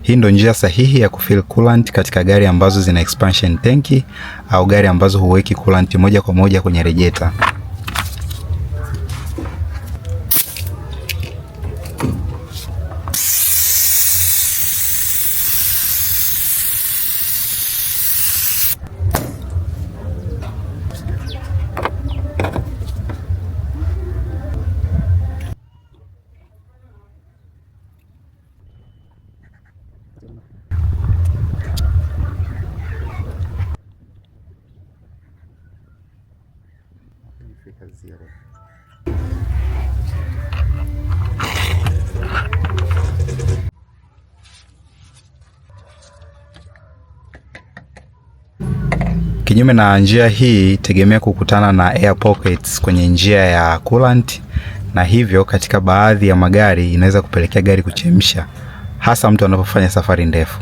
Hii ndio njia sahihi ya kufill coolant katika gari ambazo zina expansion tanki au gari ambazo huweki coolant moja kwa moja kwenye rejeta. Kinyume na njia hii, tegemea kukutana na air pockets kwenye njia ya coolant, na hivyo katika baadhi ya magari inaweza kupelekea gari kuchemsha, hasa mtu anapofanya safari ndefu.